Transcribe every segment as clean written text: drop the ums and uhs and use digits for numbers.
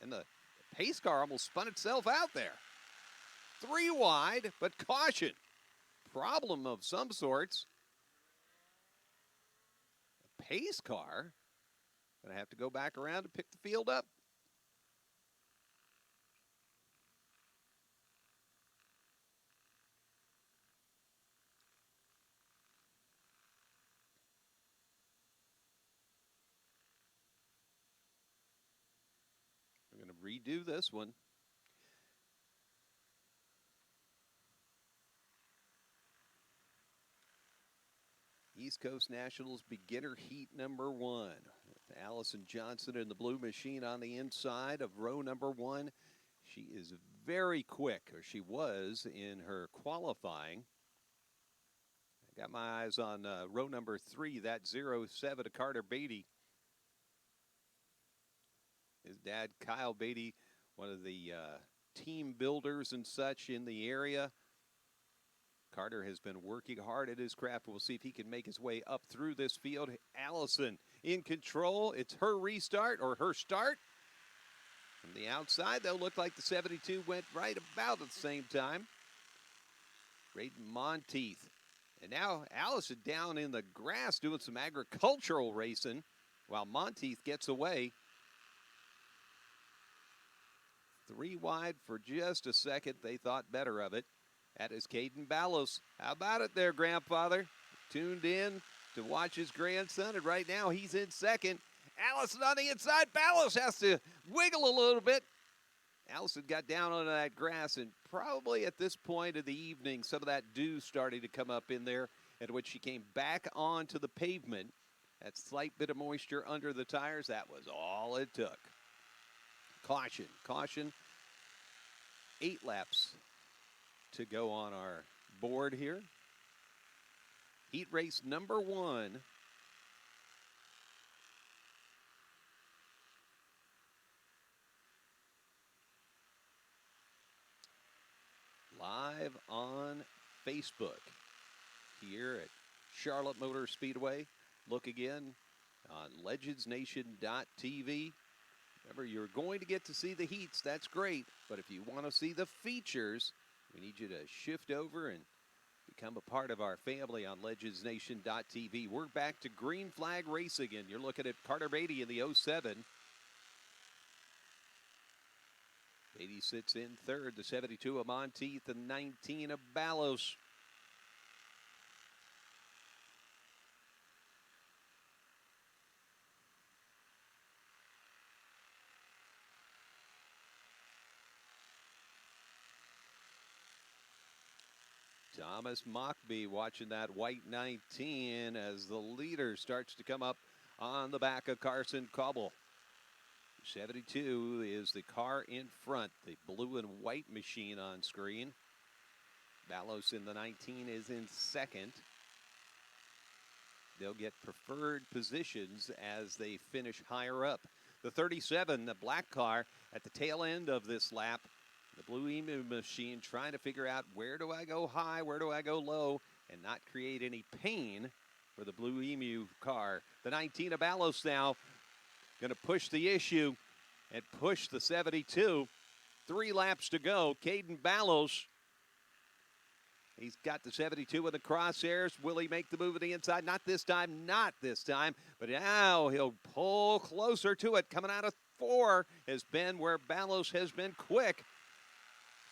And the pace car almost spun itself out there. 3 wide, but caution. Problem of some sorts. A pace car. Gonna have to go back around to pick the field up. We're gonna redo this one. East Coast Nationals beginner heat number 1. With Allison Johnson in the blue machine on the inside of row number 1. She is very quick, or she was in her qualifying. I got my eyes on row number 3, that 07 to Carter Beatty. His dad, Kyle Beatty, one of the team builders and such in the area. Carter has been working hard at his craft. We'll see if he can make his way up through this field. Allison in control. It's her restart or her start. From the outside, they'll look like the 72 went right about at the same time. Braden Monteith. And now Allison down in the grass doing some agricultural racing while Monteith gets away. 3 wide for just a second. They thought better of it. That is Caden Ballos. How about it there, grandfather? Tuned in to watch his grandson, and right now he's in second. Allison on the inside. Ballos has to wiggle a little bit. Allison got down onto that grass, and probably at this point of the evening, some of that dew started to come up in there, at which she came back onto the pavement. That slight bit of moisture under the tires, that was all it took. Caution, caution. 8 laps to go on our board here. Heat race number 1. Live on Facebook here at Charlotte Motor Speedway. Look again on legendsnation.tv. Remember, you're going to get to see the heats. That's great. But if you want to see the features, we need you to shift over and become a part of our family on legendsnation.tv. We're back to green flag racing, and you're looking at Carter Beatty in the 07. Beatty sits in third, the 72 of Monteith, the 19 of Ballos. Thomas Mockbee watching that white 19 as the leader starts to come up on the back of Carson Cobble. 72 is the car in front, the blue and white machine on screen. Ballos in the 19 is in second. They'll get preferred positions as they finish higher up. The 37, the black car, at the tail end of this lap. The Blue Emu machine trying to figure out where do I go high, where do I go low, and not create any pain for the Blue Emu car. The 19 of Ballos now going to push the issue and push the 72. 3 laps to go. Caden Ballos, he's got the 72 in the crosshairs. Will he make the move to the inside? Not this time, not this time. But now he'll pull closer to it. Coming out of 4 has been where Ballos has been quick.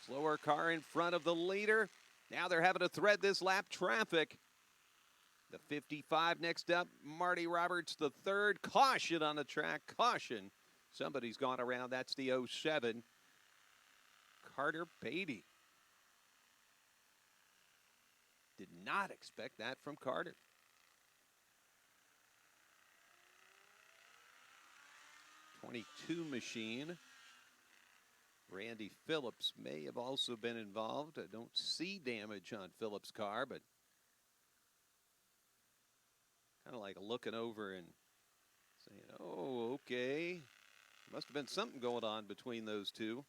Slower car in front of the leader. Now they're having to thread this lap traffic. The 55 next up, Marty Roberts, the third. Caution on the track, caution. Somebody's gone around, that's the 07. Carter Beatty. Did not expect that from Carter. '22 machine. Randy Phillips may have also been involved. I don't see damage on Phillips' car, but kind of like looking over and saying, oh, okay. Must have been something going on between those two.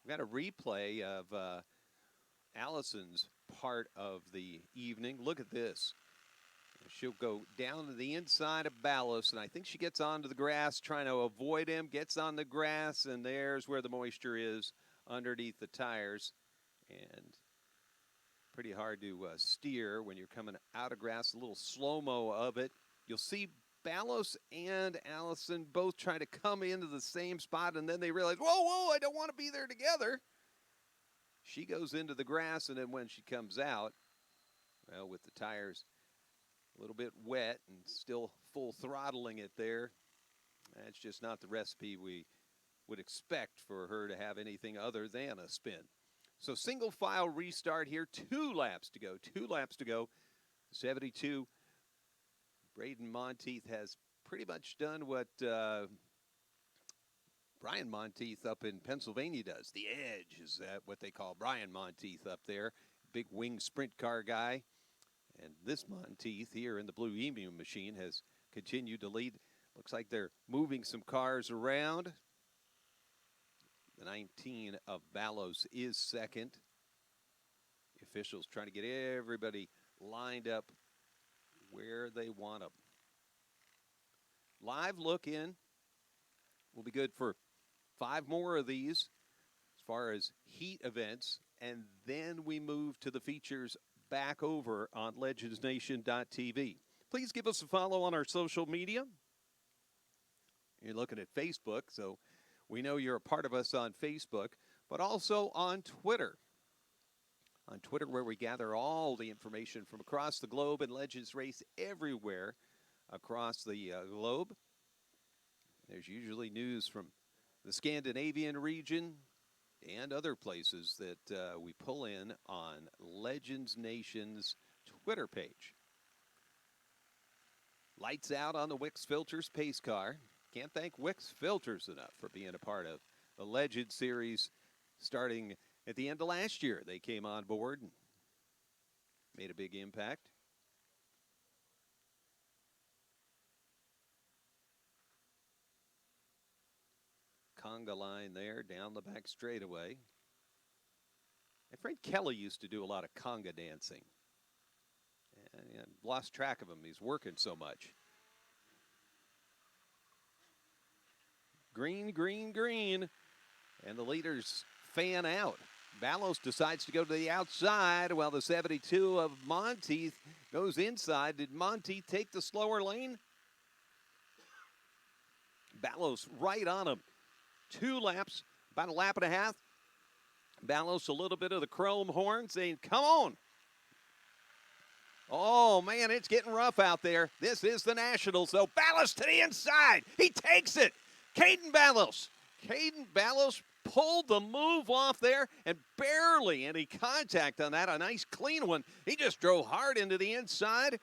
We've got a replay of Allison's part of the evening. Look at this. She'll go down to the inside of Ballos, and I think she gets onto the grass, trying to avoid him, gets on the grass, and there's where the moisture is underneath the tires. And pretty hard to steer when you're coming out of grass, a little slow-mo of it. You'll see Ballos and Allison both try to come into the same spot, and then they realize, whoa, I don't want to be there together. She goes into the grass, and then when she comes out, well, with the tires a little bit wet and still full throttling it there, that's just not the recipe we would expect for her to have anything other than a spin. So single file restart here, 2 laps to go. 2 laps to go. 72. Braden Monteith has pretty much done what Brian Monteith up in Pennsylvania does. The edge is that what they call Brian Monteith up there. Big wing sprint car guy. And this Monteith here in the Blue Emu machine has continued to lead. Looks like they're moving some cars around. The 19 of Ballos is second. The officials trying to get everybody lined up where they want them. Live look in will be good for 5 more of these as far as heat events. And then we move to the features back over on legendsnation.tv. Please give us a follow on our social media. You're looking at Facebook, so we know you're a part of us on Facebook, but also on Twitter. On Twitter, where we gather all the information from across the globe and Legends race everywhere across the globe. There's usually news from the Scandinavian region and other places that we pull in on Legends Nation's Twitter page. Lights out on the Wix Filters pace car. Can't thank Wix Filters enough for being a part of the Legend Series starting at the end of last year. They came on board and made a big impact. Conga line there down the back straightaway. My friend Kelly used to do a lot of conga dancing. And lost track of him. He's working so much. Green, green, green. And the leaders fan out. Ballos decides to go to the outside while the 72 of Monteith goes inside. Did Monteith take the slower lane? Ballos right on him. 2 laps, about a lap and a half. Ballos a little bit of the chrome horn saying, come on. Oh, man, it's getting rough out there. This is the Nationals, so Ballos to the inside. He takes it. Caden Ballos. Caden Ballos pulled the move off there and barely any contact on that. A nice clean one. He just drove hard into the inside.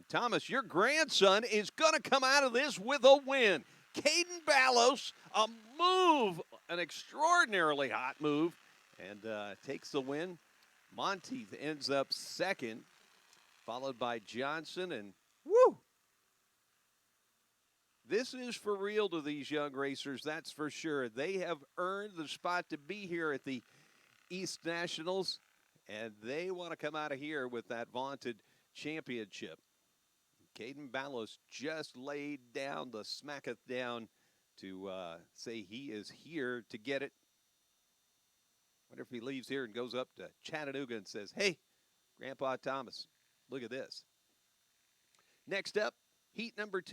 Thomas, your grandson is going to come out of this with a win. Caden Ballos, a move, an extraordinarily hot move, and takes the win. Monteith ends up second, followed by Johnson, and woo! This is for real to these young racers, that's for sure. They have earned the spot to be here at the East Nationals, and they want to come out of here with that vaunted championship. Caden Ballos just laid down the smacketh down to say he is here to get it. Wonder if he leaves here and goes up to Chattanooga and says, hey, Grandpa Thomas, look at this. Next up, heat number 2.